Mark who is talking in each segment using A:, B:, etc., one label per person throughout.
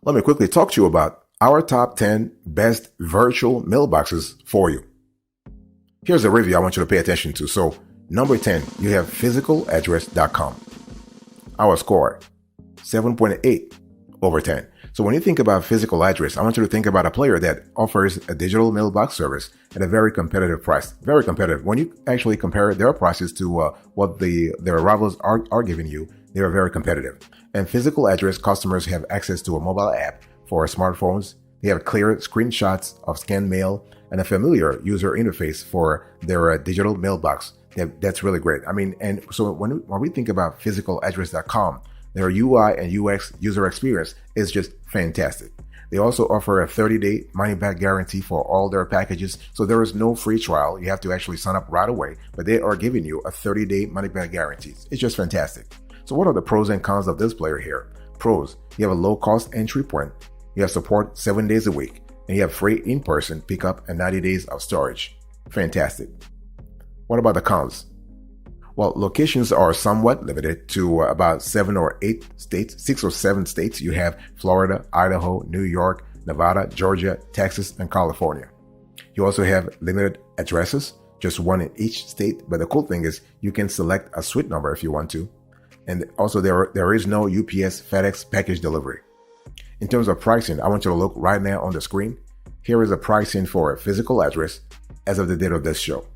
A: Let me quickly talk to you about our top 10 best virtual mailboxes for you. Here's a review I want you to pay attention to. So, number 10, you have physicaladdress.com. Our score, 7.8 over 10. So when you think about physical address, I want you to think about a player that offers a digital mailbox service at a very competitive price. Very competitive. When you actually compare their prices to what their rivals are giving you, they are very competitive. And physical address customers have access to a mobile app for smartphones. They have clear screenshots of scanned mail and a familiar user interface for their digital mailbox. That's really great. I mean, and so when we think about physicaladdress.com, their UI and UX user experience is just fantastic. They also offer a 30-day money-back guarantee for all their packages. So there is no free trial. You have to actually sign up right away, but they are giving you a 30-day money-back guarantee. It's just fantastic. So what are the pros and cons of this player here? Pros, you have a low-cost entry point. You have support 7 days a week, and you have free in-person pickup and 90 days of storage. Fantastic. What about the cons? Well, locations are somewhat limited to about 7 or 8 states, 6 or 7 states. You have Florida, Idaho, New York, Nevada, Georgia, Texas, and California. You also have limited addresses, just one in each state. But the cool thing is you can select a suite number if you want to. And also there is no UPS, FedEx package delivery. In terms of pricing, I want you to look right now on the screen. Here is the pricing for a physical address as of the date of this show.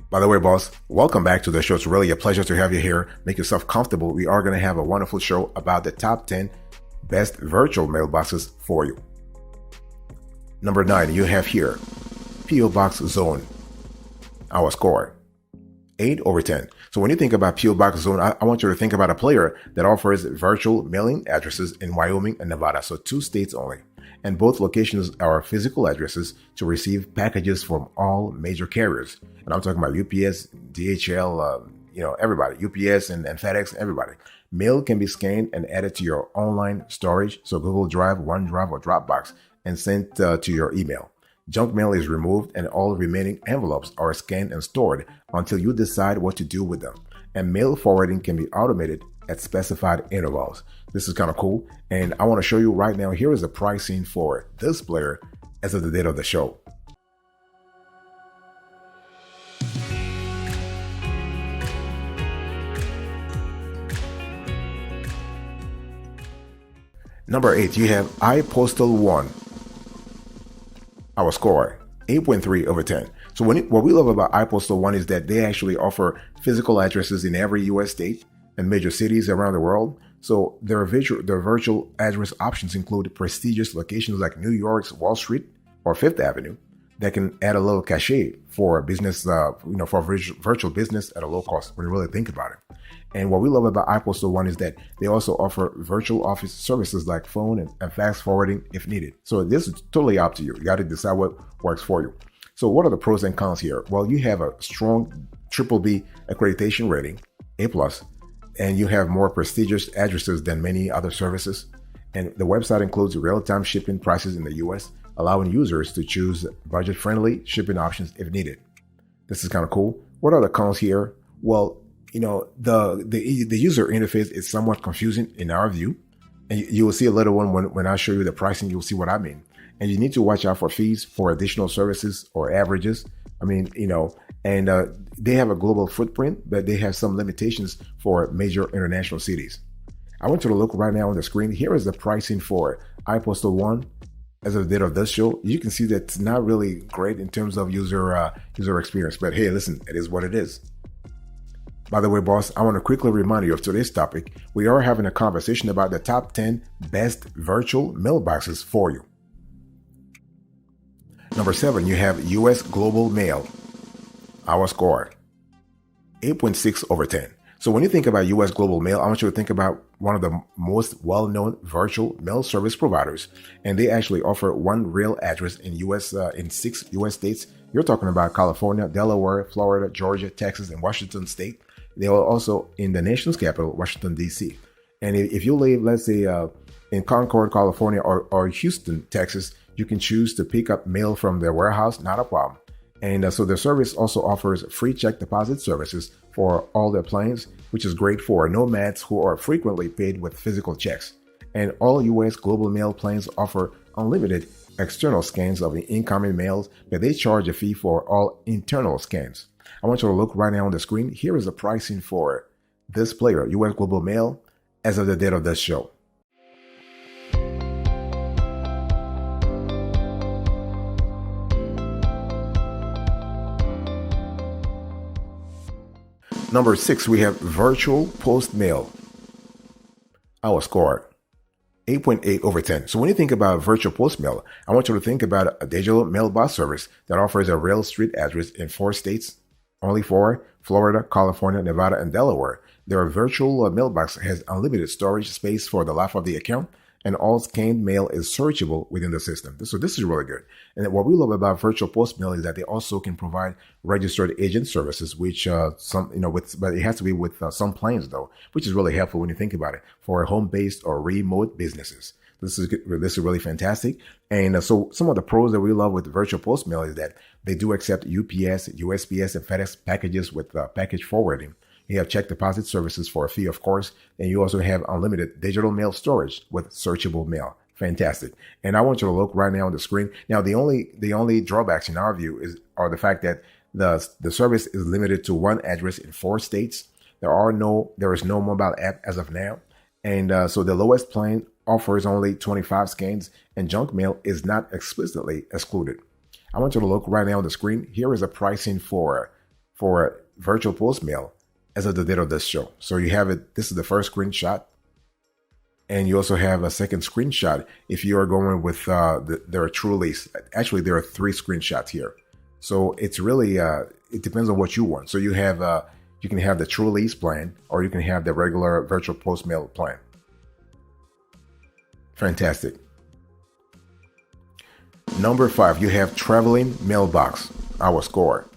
A: By the way, boss, welcome back to the show. It's really a pleasure to have you here. Make yourself comfortable. We are going to have a wonderful show about the top 10 best virtual mailboxes for you. Number 9, you have here P.O. Box Zone. Our score, 8 over 10. So when you think about P.O. Box Zone, I want you to think about a player that offers virtual mailing addresses in Wyoming and Nevada. So 2 states only. And both locations are physical addresses to receive packages from all major carriers. And I'm talking about UPS, DHL, everybody, UPS and FedEx, everybody. Mail can be scanned and added to your online storage, so Google Drive, OneDrive, or Dropbox, and sent to your email. Junk mail is removed and all remaining envelopes are scanned and stored until you decide what to do with them. And mail forwarding can be automated at specified intervals. This is kind of cool. And I want to show you right now, here is the pricing for this player as of the date of the show. Number 8, you have iPostal One. Our score, 8.3 over 10. So what we love about iPostal One is that they actually offer physical addresses in every U.S. state and major cities around the world. So their virtual address options include prestigious locations like New York's Wall Street or Fifth Avenue that can add a little cachet for business, for virtual business at a low cost when you really think about it. And what we love about iPostal One is that they also offer virtual office services like phone and fax forwarding if needed. So this is totally up to you. You got to decide what works for you. So what are the pros and cons here? Well, you have a strong BBB accreditation rating, A+, and you have more prestigious addresses than many other services. And the website includes real-time shipping prices in the US, allowing users to choose budget-friendly shipping options if needed. This is kind of cool. What are the cons here? Well, the user interface is somewhat confusing in our view. And you will see a little one when I show you the pricing, you'll see what I mean. And you need to watch out for fees for additional services or averages. And they have a global footprint, but they have some limitations for major international cities. I want you to look right now on the screen. Here is the pricing for iPostal One as of the date of this show. You can see that it's not really great in terms of user experience, but hey, listen, it is what it is. By the way, boss, I want to quickly remind you of today's topic. We are having a conversation about the top 10 best virtual mailboxes for you. Number 7, you have US Global Mail. Our score, 8.6 over 10. So when you think about US Global Mail, I want you to think about one of the most well-known virtual mail service providers. And they actually offer one real address in 6 US states. You're talking about California, Delaware, Florida, Georgia, Texas, and Washington state. They are also in the nation's capital, Washington, D.C. And if you live, let's say, in Concord, California, or Houston, Texas, you can choose to pick up mail from their warehouse, not a problem. And so the service also offers free check deposit services for all their planes, which is great for nomads who are frequently paid with physical checks. And all US Global Mail plans offer unlimited external scans of the incoming mails, but they charge a fee for all internal scans. I want you to look right now on the screen. Here is the pricing for this player, US Global Mail, as of the date of this show. Number 6, we have Virtual Post Mail. Our score, 8.8 over 10. So when you think about virtual post mail, I want you to think about a digital mailbox service that offers a real street address in 4 states, only 4, Florida, California, Nevada, and Delaware. Their virtual mailbox has unlimited storage space for the life of the account, and all scanned mail is searchable within the system. So this is really good. And what we love about virtual post mail is that they also can provide registered agent services, which but it has to be with some plans though, which is really helpful when you think about it for home-based or remote businesses. This is really fantastic. And so some of the pros that we love with virtual post mail is that they do accept UPS, USPS, and FedEx packages with package forwarding. You have check deposit services for a fee, of course, and you also have unlimited digital mail storage with searchable mail. Fantastic. And I want you to look right now on the screen. Now, the only drawbacks in our view are the fact that the service is limited to one address in 4 states. There is no mobile app as of now. And so the lowest plan offers only 25 scans, and junk mail is not explicitly excluded. I want you to look right now on the screen. Here is a pricing for virtual post mail as of the date of this show. So you have it. This is the first screenshot. And you also have a second screenshot if you are going with their true lease. Actually, there are 3 screenshots here. So it's really, it depends on what you want. So you can have the true lease plan, or you can have the regular virtual post mail plan. Fantastic. Number 5, you have traveling mailbox. Our score,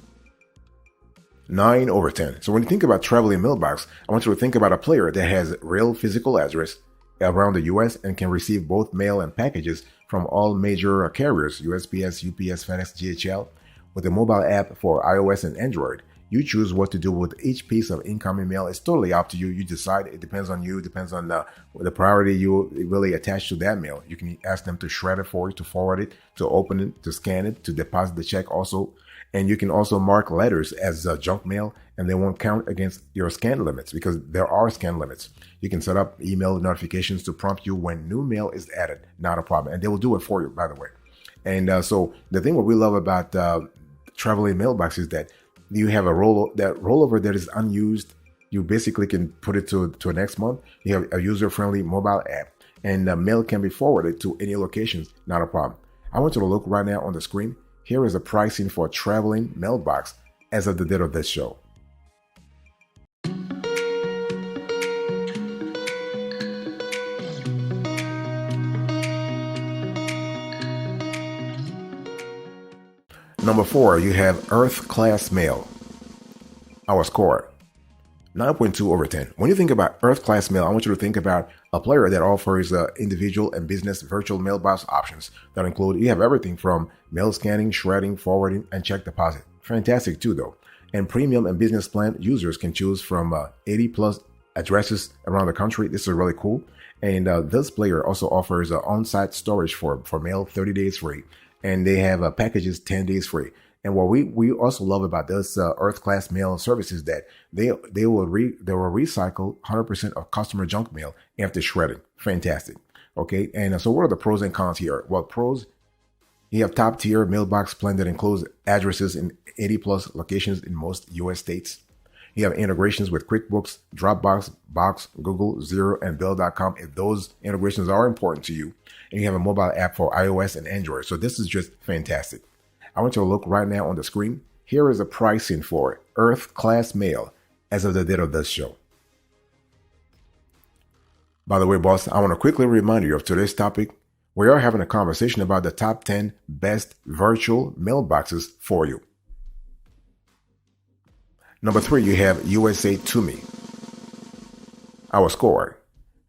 A: 9 over 10. So when you think about traveling mailbox, I want you to think about a player that has real physical address around the US and can receive both mail and packages from all major carriers, USPS, UPS, FedEx, DHL, with a mobile app for iOS and Android. You choose what to do with each piece of incoming mail. It's totally up to you. You decide. It depends on you. It depends on the priority you really attach to that mail. You can ask them to shred it for you, to forward it, to open it, to scan it, to deposit the check also. And you can also mark letters as junk mail, and they won't count against your scan limits because there are scan limits. You can set up email notifications to prompt you when new mail is added. Not a problem. And they will do it for you, by the way. And so the thing what we love about traveling mailbox is that you have a rollover that is unused. You basically can put it to next month. You have a user-friendly mobile app, and mail can be forwarded to any locations. Not a problem. I want you to look right now on the screen. Here is the pricing for a traveling mailbox as of the date of this show. Number 4, you have Earth Class Mail. Our score, 9.2 over 10. When you think about Earth Class Mail, I want you to think about a player that offers individual and business virtual mailbox options that include, you have everything from mail scanning, shredding, forwarding, and check deposit. Fantastic too, though. And premium and business plan users can choose from 80 plus addresses around the country. This is really cool. And this player also offers on-site storage for mail 30 days free. And they have packages 10 days free. And what we also love about this Earth Class Mail service is that they will recycle 100% of customer junk mail after shredding. Fantastic. Okay. And so what are the pros and cons here? Well, pros, you have top tier mailbox plan that includes addresses in 80 plus locations in most US states. You have integrations with QuickBooks, Dropbox, Box, Google, Xero, and Bill.com if those integrations are important to you. And you have a mobile app for iOS and Android. So this is just fantastic. I want you to look right now on the screen. Here is the pricing for Earth Class Mail as of the date of this show. By the way, boss, I want to quickly remind you of today's topic. We are having a conversation about the top 10 best virtual mailboxes for you. Number 3, you have USA To Me. Our score,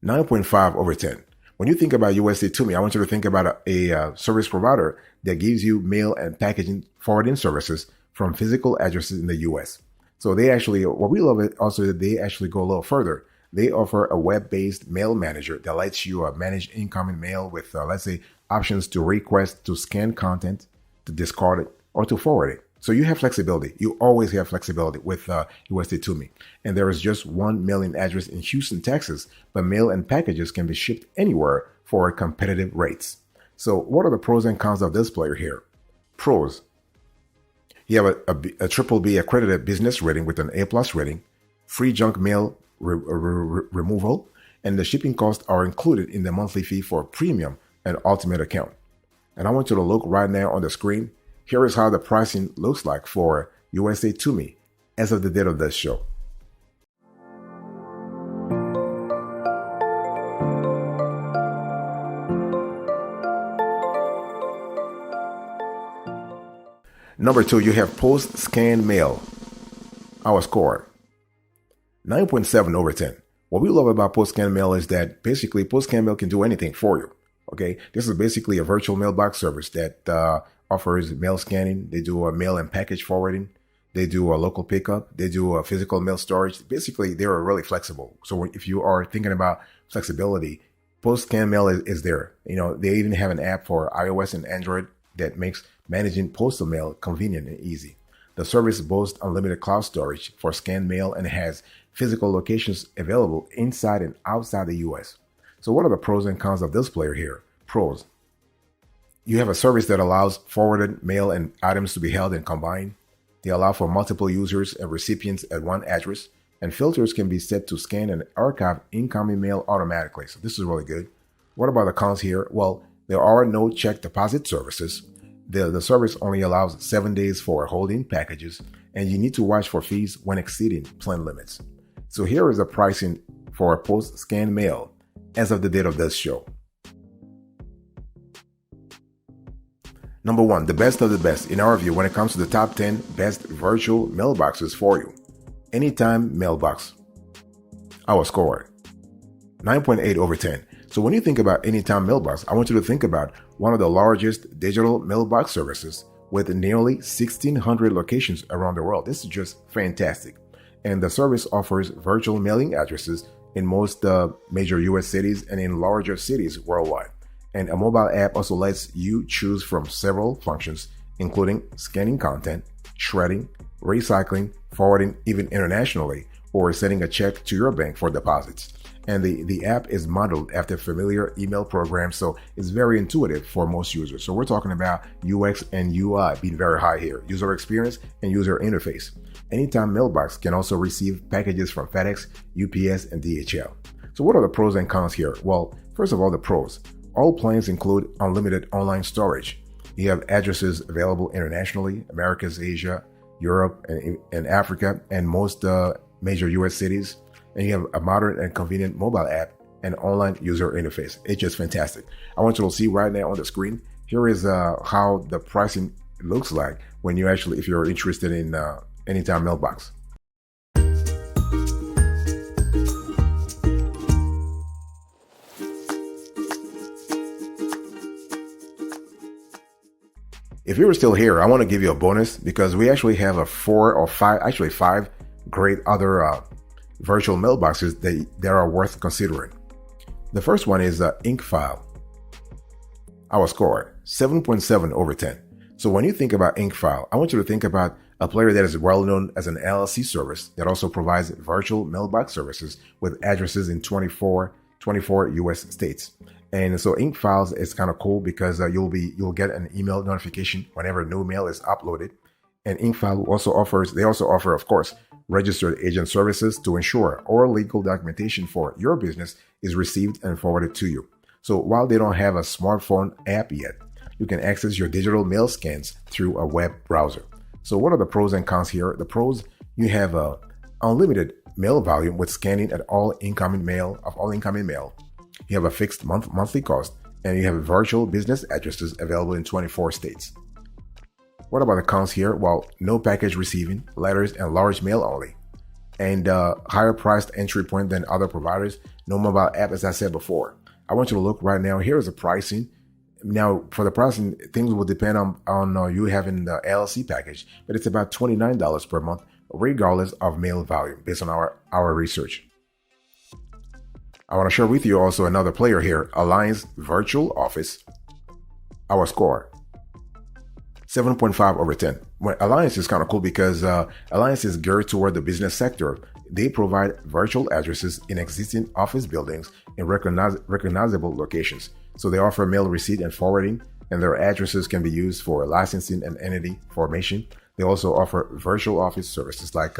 A: 9.5 over 10. When you think about USA To Me, I want you to think about a service provider that gives you mail and packaging forwarding services from physical addresses in the US. So they actually, what we love it also, that they actually go a little further. They offer a web-based mail manager that lets you manage incoming mail with, let's say, options to request, to scan content, to discard it, or to forward it. So you have flexibility. You always have flexibility with USA to Me. And there is just one mailing address in Houston, Texas, but mail and packages can be shipped anywhere for competitive rates. So what are the pros and cons of this player here? Pros. You have a triple B accredited business rating with an A+ rating, free junk mail removal, and the shipping costs are included in the monthly fee for premium and ultimate account. And I want you to look right now on the screen. Here is how the pricing looks like for USA to Me as of the date of this show. Number 2, you have post scan mail. Our score, 9.7 over 10. What we love about post scan mail is that basically post scan mail can do anything for you. Okay, this is basically a virtual mailbox service that offers mail scanning. They do a mail and package forwarding. They do a local pickup. They do a physical mail storage. Basically, they are really flexible. So if you are thinking about flexibility, post scan mail is there. You know, they even have an app for iOS and Android that makes managing postal mail convenient and easy. The service boasts unlimited cloud storage for scanned mail and has physical locations available inside and outside the US. So what are the pros and cons of this player here? Pros. You have a service that allows forwarded mail and items to be held and combined. They allow for multiple users and recipients at one address, and filters can be set to scan and archive incoming mail automatically. So this is really good. What about the cons here? Well, there are no check deposit services. The service only allows 7 days for holding packages, and you need to watch for fees when exceeding plan limits. So here is the pricing for post-scan mail as of the date of this show. Number 1, the best of the best in our view when it comes to the top 10 best virtual mailboxes for you. Anytime Mailbox. Our score, 9.8 over 10. So when you think about Anytime Mailbox, I want you to think about one of the largest digital mailbox services with nearly 1,600 locations around the world. This is just fantastic. And the service offers virtual mailing addresses in most major US cities and in larger cities worldwide. And a mobile app also lets you choose from several functions, including scanning content, shredding, recycling, forwarding even internationally, or sending a check to your bank for deposits. And the app is modeled after familiar email programs, so it's very intuitive for most users. So we're talking about UX and UI being very high here, user experience and user interface. Anytime Mailbox can also receive packages from FedEx, UPS, and DHL. So what are the pros and cons here? Well, first of all, the pros. All plans include unlimited online storage. You have addresses available internationally, Americas, Asia, Europe, and Africa, and most major US cities. And you have a modern and convenient mobile app and online user interface. It's just fantastic. I want you to see right now on the screen. Here is how the pricing looks like when you actually, if you're interested in Anytime Mailbox. If you were still here, I want to give you a bonus because we actually have five great other virtual mailboxes that are worth considering. The first one is InkFile. Our score, 7.7 over 10. So when you think about InkFile, I want you to think about a player that is well known as an LLC service that also provides virtual mailbox services with addresses in 24 US states. And so InkFiles is kind of cool because you'll get an email notification whenever new mail is uploaded. And InkFile also offer, of course, registered agent services to ensure all legal documentation for your business is received and forwarded to you. So while they don't have a smartphone app yet, you can access your digital mail scans through a web browser. So what are the pros and cons here? The pros, you have unlimited mail volume with scanning at all incoming mail. You have a fixed monthly cost, and you have virtual business addresses available in 24 states. What about the cons here? Well, no package receiving, letters and large mail only, and higher priced entry point than other providers. No mobile app, as I said before. I want you to look right now. Here is the pricing. Now, for the pricing, things will depend on you having the LLC package, but it's about $29 per month, regardless of mail volume, based on our research. I want to share with you also another player here, Alliance Virtual Office. Our score, 7.5 over 10. Well, Alliance is kind of cool because Alliance is geared toward the business sector. They provide virtual addresses in existing office buildings in recognizable locations. So they offer mail receipt and forwarding, and their addresses can be used for licensing and entity formation. They also offer virtual office services like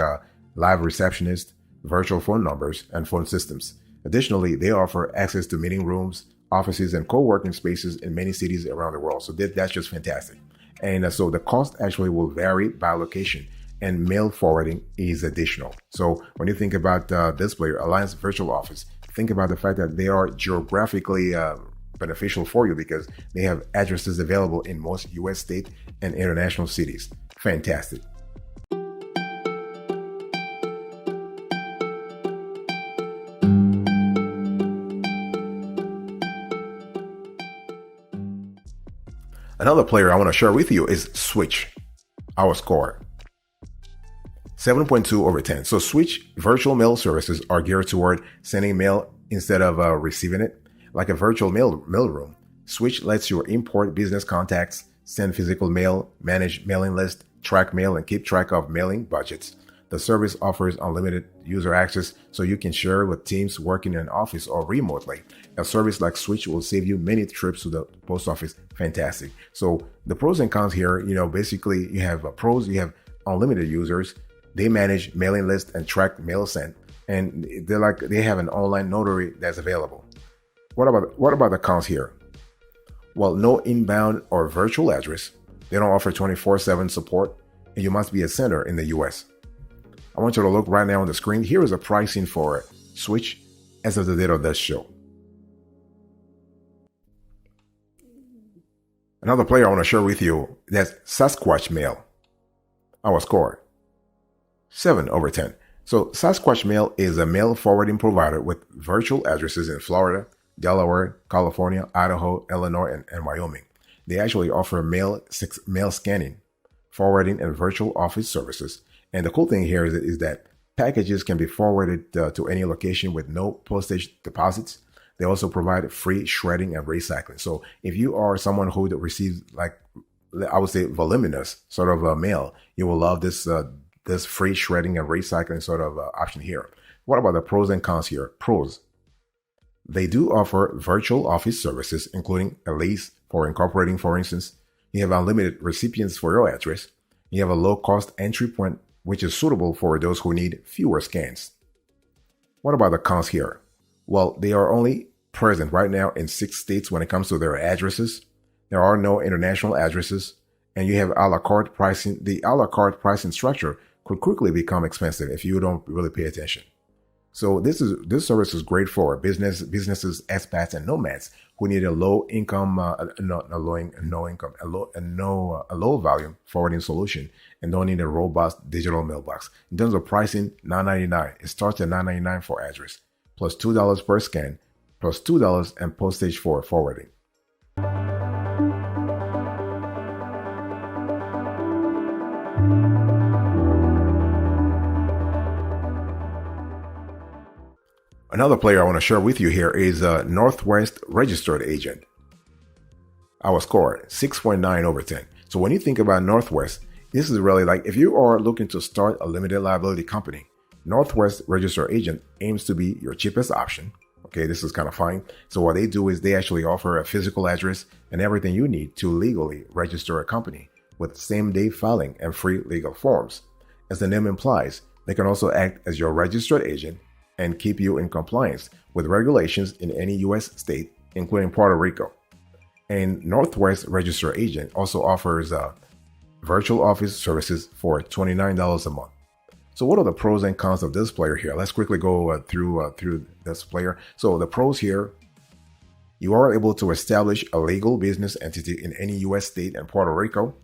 A: live receptionist, virtual phone numbers, and phone systems. Additionally, they offer access to meeting rooms, offices, and co-working spaces in many cities around the world. So that's just fantastic. And so the cost actually will vary by location, and mail forwarding is additional. So when you think about this player, Alliance Virtual Office, think about the fact that they are geographically beneficial for you because they have addresses available in most U.S. state and international cities. Fantastic. Another player I want to share with you is Switch. Our score, 7.2 over 10. So Switch virtual mail services are geared toward sending mail instead of receiving it. Like a virtual mailroom, Switch lets you import business contacts, send physical mail, manage mailing lists, track mail, and keep track of mailing budgets. The service offers unlimited user access so you can share with teams working in an office or remotely. A service like Switch will save you many trips to the post office. Fantastic. So the pros and cons here, basically you have pros, you have unlimited users. They manage mailing lists and track mail sent. And they have an online notary that's available. What about the cons here? Well, no inbound or virtual address. They don't offer 24/7 support, and you must be a sender in the US. I want you to look right now on the screen. Here is a pricing for Switch as of the date of this show. Another player I want to share with you, that's Sasquatch Mail. Our score, 7 over 10. So Sasquatch Mail is a mail forwarding provider with virtual addresses in Florida, Delaware, California, Idaho, Illinois, and Wyoming. They actually offer mail scanning, forwarding, and virtual office services. And the cool thing here is that packages can be forwarded to any location with no postage deposits. They also provide free shredding and recycling. So if you are someone who receives, I would say, voluminous sort of mail, you will love this free shredding and recycling sort of option here. What about the pros and cons here? Pros. They do offer virtual office services, including a lease for incorporating, for instance. You have unlimited recipients for your address. You have a low-cost entry point, which is suitable for those who need fewer scans. What about the cons here? Well, they are only present right now in 6 states when it comes to their addresses. There are no international addresses, and you have a la carte pricing. The a la carte pricing structure could quickly become expensive if you don't really pay attention. So this service is great for businesses, expats, and nomads who need a low volume forwarding solution and don't need a robust digital mailbox. In terms of pricing, $9.99. It starts at $9.99 for address, plus $2 per scan, plus $2 and postage for forwarding. Another player I want to share with you here is Northwest Registered Agent. Our score, 6.9 over 10. So when you think about Northwest, this is really like if you are looking to start a limited liability company, Northwest Registered Agent aims to be your cheapest option. Okay, this is kind of fine. So what they do is they actually offer a physical address and everything you need to legally register a company with same-day filing and free legal forms. As the name implies, they can also act as your registered agent and keep you in compliance with regulations in any U.S. state, including Puerto Rico. And Northwest Registered Agent also offers virtual office services for $29 a month. So what are the pros and cons of this player here? Let's quickly go through this player. So the pros here, you are able to establish a legal business entity in any U.S. state and Puerto Rico.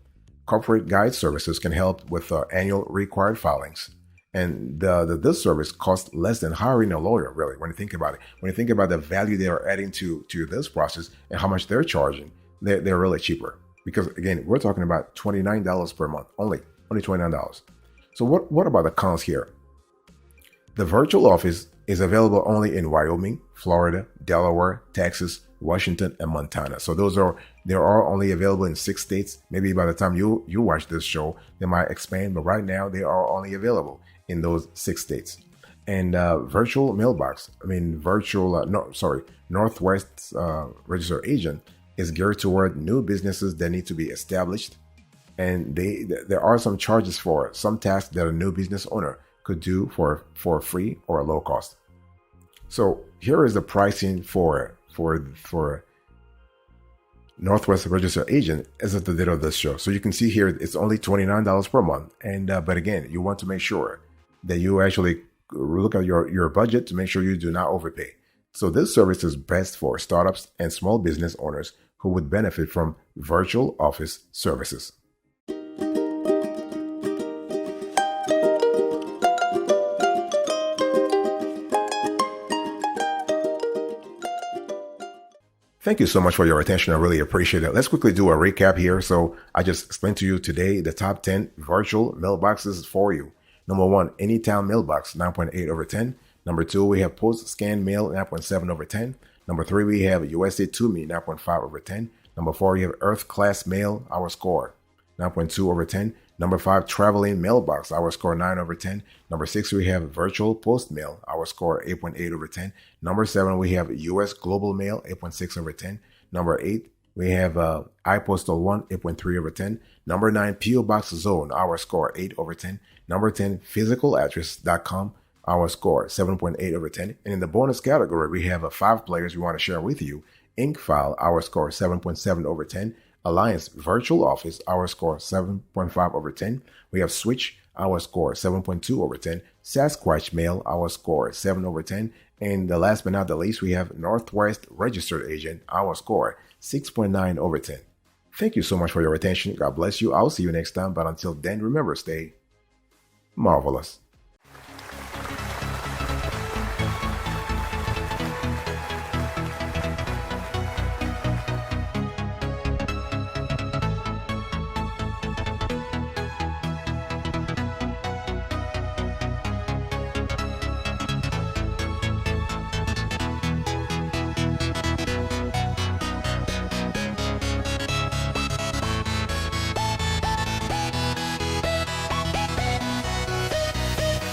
A: Corporate guide services can help with annual required filings. And this service costs less than hiring a lawyer, really, when you think about it. When you think about the value they are adding to this process and how much they're charging, they're really cheaper. Because, again, we're talking about $29 per month, only $29. So what about the cons here? The virtual office is available only in Wyoming, Florida, Delaware, Texas, Washington, and Montana. So they are only available in 6 states. Maybe by the time you watch this show, they might expand, but right now they are only available in those 6 states. And virtual mailbox, Northwest registered agent is geared toward new businesses that need to be established. And there are some charges for it, some tasks that a new business owner could do for free or a low cost. So here is the pricing for Northwest registered agent as of the date of this show. So you can see here it's only $29 per month. And but again, you want to make sure that you actually look at your budget to make sure you do not overpay. So this service is best for startups and small business owners who would benefit from virtual office services. Thank you so much for your attention. I really appreciate it. Let's quickly do a recap here. So I just explained to you today the top 10 virtual mailboxes for you. Number 1, Anytown Mailbox, 9.8 over 10. Number 2, we have Post Scan Mail, 9.7 over 10. Number 3, we have USA To Me, 9.5 over 10. Number 4, we have Earth Class Mail, our score, 9.2 over 10. Number 5, Traveling Mailbox, our score 9 over 10. Number 6, we have Virtual Post Mail, our score 8.8 over 10. Number 7, we have US Global Mail, 8.6 over 10. Number 8, we have iPostal 1, 8.3 over 10. Number 9, PO Box Zone, our score 8 over 10. Number 10, physicaladdress.com, our score 7.8 over 10. And in the bonus category, we have 5 players we want to share with you. Inkfile, our score 7.7 over 10. Alliance Virtual Office, our score 7.5 over 10. We have Switch, our score 7.2 over 10. Sasquatch Mail, our score 7 over 10. And the last but not the least, we have Northwest Registered Agent, our score 6.9 over 10. Thank you so much for your attention. God bless you. I'll see you next time. But until then, remember, stay marvelous.